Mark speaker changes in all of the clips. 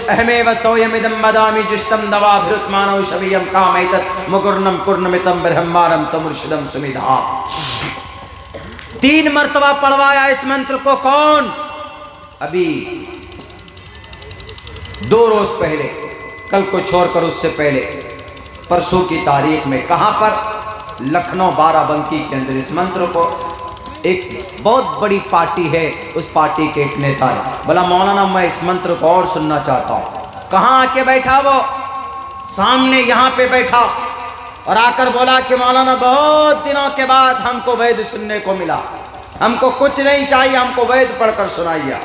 Speaker 1: अहमेव सोयमिदं वदामि जुष्टं दवाभिरुत्मानौ शवीयं कामैतत् मुकुर्णं पूर्णमितं ब्रह्माणं तमुर्शिदं सुमिधा। 3 मर्तबा पढ़वाया इस मंत्र को। कौन? अभी 2 रोज पहले, कल को छोड़कर उससे पहले परसों की तारीख में, कहां पर? लखनऊ बाराबंकी के अंदर इस मंत्र को एक बहुत बड़ी पार्टी है, उस पार्टी के एक नेता ने बोला मौलाना मैं इस मंत्र को और सुनना चाहता हूं। कहां आके बैठा? वो सामने यहां पे बैठा और आकर बोला कि मौलाना बहुत दिनों के बाद हमको वेद सुनने को मिला, हमको कुछ नहीं चाहिए, हमको वेद पढ़कर सुनाइए।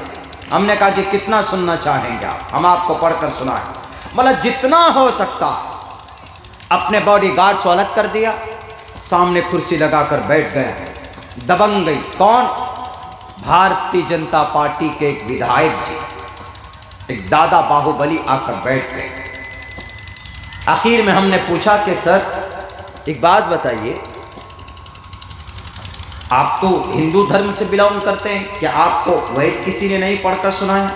Speaker 1: हमने कहा कि कितना सुनना चाहेंगे आप? हम आपको पढ़कर सुनाएं। बोला जितना हो सकता। अपने बॉडी गार्ड को अलग कर दिया, सामने कुर्सी लगाकर बैठ गया। दबंग गई। कौन? भारतीय जनता पार्टी के एक विधायक जी, एक दादा बाहुबली आकर बैठ गए। आखिर में हमने पूछा कि सर एक बात बताइए, आप तो हिंदू धर्म से बिलोंग करते हैं, क्या आपको वेद किसी ने नहीं पढ़कर सुनाया?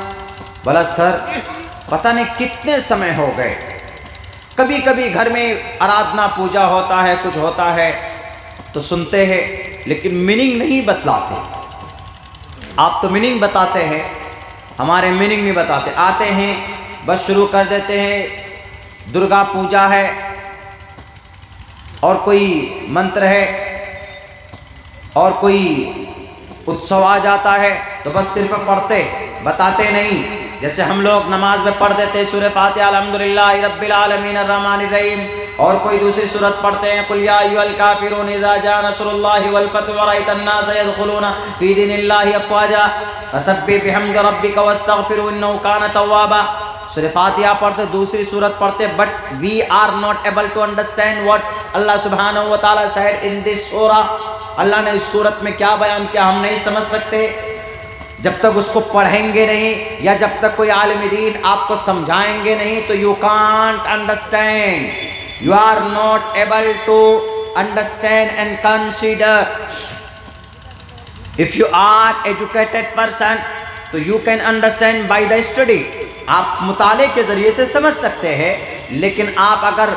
Speaker 1: बोला सर पता नहीं कितने समय हो गए, कभी कभी घर में आराधना पूजा होता है, कुछ होता है तो सुनते हैं, लेकिन मीनिंग नहीं बतलाते। आप तो मीनिंग बताते हैं, हमारे मीनिंग नहीं बताते। आते हैं बस शुरू कर देते हैं, दुर्गा पूजा है और कोई मंत्र है और कोई उत्सव आ जाता है तो बस सिर्फ पढ़ते, बताते नहीं। जैसे हम लोग नमाज में पढ़ देते सूरह फातिहा अल्हम्दुलिल्लाहि रब्बिल आलमीन अर्रहमानिर रहीम, और कोई दूसरी सूरत पढ़ते हैं कुल या अय्युहल काफिरून इज़ा जा नस्रुल्लाहि वल फतहु व रअयतन नास यदखुलूना फी दीनिल्लाहि अफ़वाजा फसब्बिह बिहम्दि रब्बिका वस्तगफिरहु इन्नहु कान तव्वाबा। सूरह फातिहा पढ़ते, दूसरी सूरत पढ़ते, but we are not able to understand what अल्लाह सुब्हानहू व तआला सेड इन दिस सूरा। अल्लाह ने इस सूरत में क्या बयान किया हम नहीं समझ सकते जब तक उसको पढ़ेंगे नहीं, या जब तक कोई आलिम दीन आपको समझाएंगे नहीं तो you can't understand, you are not able to understand and consider. If you are educated person तो you can understand by the study, आप मुताले के जरिए से समझ सकते हैं, लेकिन आप अगर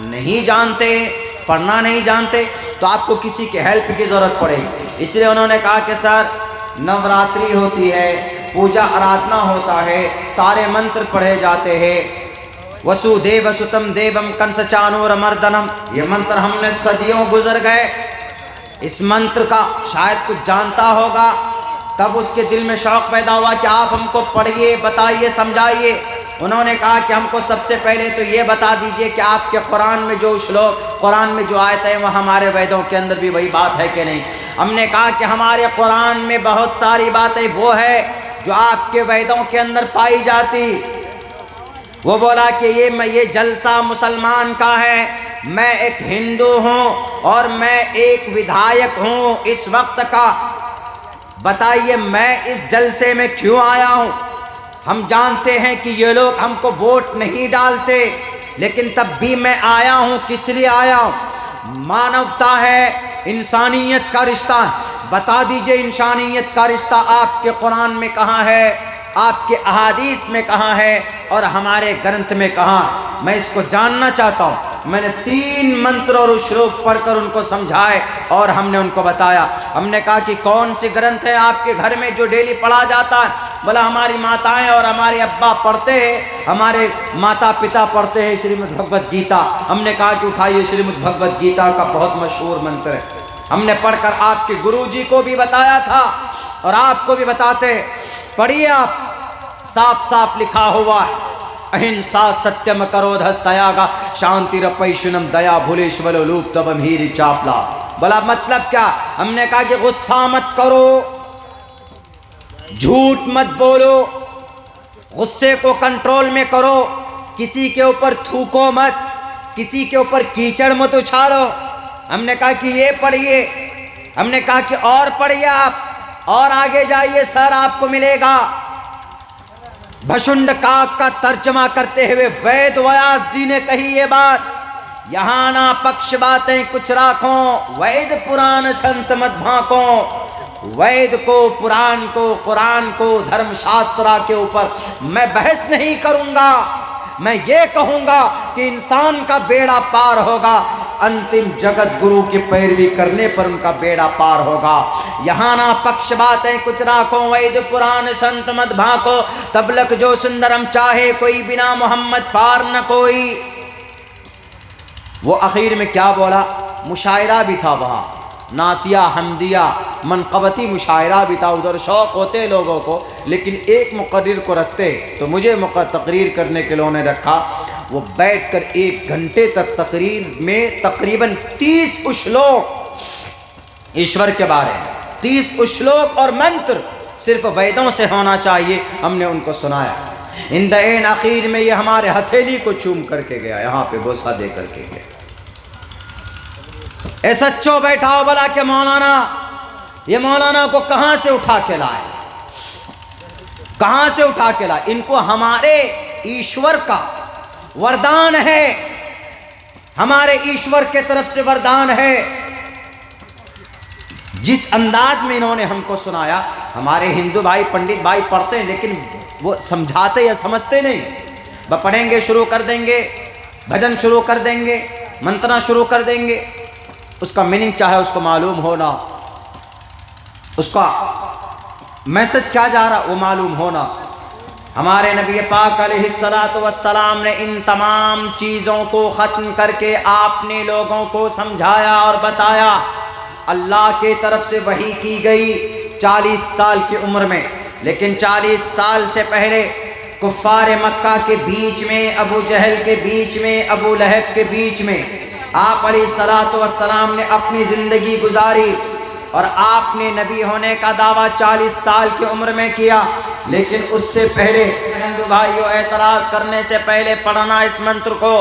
Speaker 1: नहीं जानते, पढ़ना नहीं जानते तो आपको किसी के हेल्प की जरूरत पड़ेगी। इसलिए उन्होंने कहा कि सर नवरात्रि होती है, पूजा आराधना होता है, सारे मंत्र पढ़े जाते हैं, वसुदेव सुतम देवम कंस चाणूरमर्दनम, ये मंत्र हमने सदियों गुजर गए। इस मंत्र का शायद कुछ जानता होगा, तब उसके दिल में शौक पैदा हुआ कि आप हमको पढ़िए, बताइए, समझाइए। उन्होंने कहा कि हमको सबसे पहले तो ये बता दीजिए कि आपके कुरान में जो श्लोक, कुरान में जो आयत है, वह हमारे वेदों के अंदर भी वही बात है कि नहीं। हमने कहा कि हमारे कुरान में बहुत सारी बातें वो है जो आपके वेदों के अंदर पाई जाती। वो बोला कि ये जलसा मुसलमान का है, मैं एक हिंदू हूँ और मैं एक विधायक हूँ इस वक्त का, बताइए मैं इस जलसे में क्यों आया हूँ। हम जानते हैं कि ये लोग हमको वोट नहीं डालते, लेकिन तब भी मैं आया हूँ, किस लिए आया हूँ? मानवता है, इंसानियत का रिश्ता। बता दीजिए इंसानियत का रिश्ता आपके कुरान में कहाँ है, आपके अहादीस में कहाँ है और हमारे ग्रंथ में कहाँ? मैं इसको जानना चाहता हूँ। मैंने 3 मंत्र और श्लोक पढ़कर उनको समझाए और हमने उनको बताया। हमने कहा कि कौन सी ग्रंथ है आपके घर में जो डेली पढ़ा जाता है? बोला हमारी माताएं और हमारे अब्बा पढ़ते हैं, हमारे माता पिता पढ़ते हैं श्रीमद् भगवद गीता। हमने कहा कि उठाइए, श्रीमद् भगवद गीता का बहुत मशहूर मंत्र है, हमने पढ़कर आपके गुरुजी को भी बताया था और आपको भी बताते हैं। पढ़िए आप, साफ साफ लिखा हुआ है, अहिंसा सत्यम करोधस्तयागा शांतिरपैशुनम दया भूलेश्वलो लूप तबम हीरी चापला। बोला मतलब क्या? हमने कहा कि गुस्सा मत करो, झूठ मत बोलो, गुस्से को कंट्रोल में करो, किसी के ऊपर थूको मत, किसी के ऊपर कीचड़ मत उछालो। हमने कहा कि ये पढ़िए। हमने कहा कि और पढ़िए आप, और आगे जाइए सर आपको मिलेगा। भशुंड काक का तर्जमा करते हुए वेद व्यास जी ने कही ये बात, यहाँ ना पक्ष बातें कुछ राखो, वैद पुराण संत मत भाको, वेद को, पुराण को, कुरान को, धर्मशास्त्र के ऊपर मैं बहस नहीं करूंगा। मैं ये कहूंगा कि इंसान का बेड़ा पार होगा, अंतिम जगत गुरु की पैरवी करने पर उनका बेड़ा पार होगा। यहाँ ना पक्ष बातें कुछ राखो, वेद पुराण संत मत भाको, तबलक जो सुंदरम चाहे कोई, बिना मोहम्मद पार न कोई। वो आखिर में क्या बोला? मुशायरा भी था वहाँ, नातिया, हमदिया, मनकबती मुशायरा भी था। उधर शौक़ होते लोगों को, लेकिन एक मुकर्रिर को रखते, तो मुझे तकरीर करने के लिए उन्होंने रखा। वो बैठकर 1 घंटे तक तकरीर में तकरीबन 30 श्लोक ईश्वर के बारे में, 30 श्लोक और मंत्र सिर्फ वेदों से होना चाहिए, हमने उनको सुनाया। इन द एंड आखिर में ये हमारे हथेली को चूम करके गया, यहाँ पे बोसा दे करके गया। ए सच्चो बैठाओ भला के मौलाना, ये मौलाना को कहाँ से उठा के लाए, कहाँ से उठा के लाए? इनको हमारे ईश्वर का वरदान है, हमारे ईश्वर के तरफ से वरदान है। जिस अंदाज में इन्होंने हमको सुनाया, हमारे हिंदू भाई, पंडित भाई पढ़ते हैं, लेकिन वो समझाते या समझते नहीं। वह पढ़ेंगे, शुरू कर देंगे, भजन शुरू कर देंगे, मंत्रा शुरू कर देंगे, उसका मीनिंग चाहे उसको मालूम होना, उसका मैसेज क्या जा रहा वो मालूम होना। हमारे नबी पाक अलैहिस्सलातु वस्सलाम ने इन तमाम चीज़ों को ख़त्म करके आपने लोगों को समझाया और बताया। अल्लाह के तरफ से वही की गई 40 साल की उम्र में, लेकिन 40 साल से पहले कुफ़ार मक्का के बीच में, अबू जहल के बीच में, अबू लहब के बीच में आप अलैहिस्सलातु वस्सलाम ने अपनी ज़िंदगी गुजारी और आपने नबी होने का दावा 40 साल की उम्र में किया। लेकिन उससे पहले हिंदू भाइयों, एतराज़ करने से पहले पढ़ना इस मंत्र को,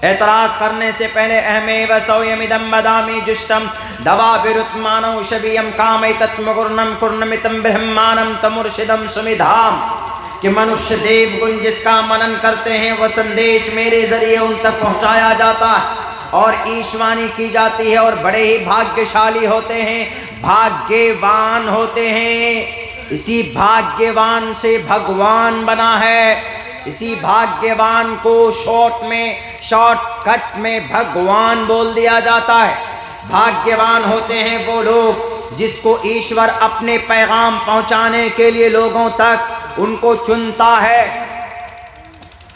Speaker 1: एतराज़ करने से पहले अहमे वसौयमिदम बदामी जुष्टम दवा विरुत्मानौ शबियम कामैतत्मगुर्णम कुर्णमितम ब्रह्मानम तमुर्शिदम सुमिधाम, कि मनुष्य देव गुण जिसका मनन करते हैं वह संदेश मेरे जरिए उन तक पहुंचाया जाता है और ईशवाणी की जाती है, और बड़े ही भाग्यशाली होते हैं, भाग्यवान होते हैं। इसी भाग्यवान से भगवान बना है, इसी भाग्यवान को शॉर्टकट में भगवान बोल दिया जाता है। भाग्यवान होते हैं वो लोग जिसको ईश्वर अपने पैगाम पहुंचाने के लिए लोगों तक उनको चुनता है।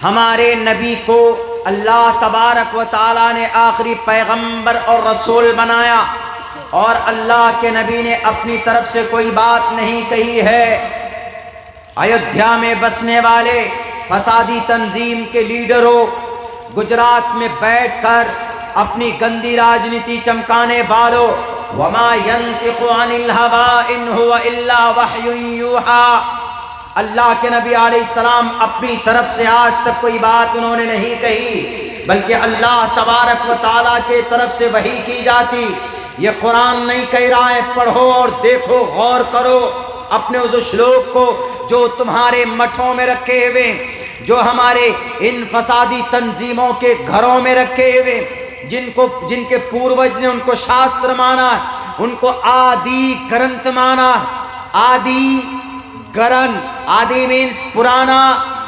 Speaker 1: हमारे नबी को अल्लाह तबारक व ताला ने आखिरी पैगंबर और रसूल बनाया, और अल्लाह के नबी ने अपनी तरफ से कोई बात नहीं कही है। अयोध्या में बसने वाले फसादी तंजीम के लीडरों, गुजरात में बैठकर अपनी गंदी राजनीति चमकाने वालों, वमा यंतिकु अनिल हवा इन हुवा इल्ला वह्युन यूहा, अल्लाह के नबी अलैहिस्सलाम अपनी तरफ से आज तक कोई बात उन्होंने नहीं कही, बल्कि अल्लाह तबारक व ताला के तरफ से वही की जाती। ये कुरान नहीं कह रहा है पढ़ो और देखो, गौर करो अपने उस श्लोक को जो तुम्हारे मठों में रखे हुए, जो हमारे इन फसादी तंजीमों के घरों में रखे हुए, जिनके पूर्वज ने उनको शास्त्र माना, उनको आदि ग्रंथ माना। आदि मीन्स पुराना,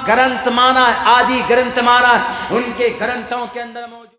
Speaker 1: ग्रंथ माना, आदि ग्रंथ माना, उनके ग्रंथों के अंदर मौजूद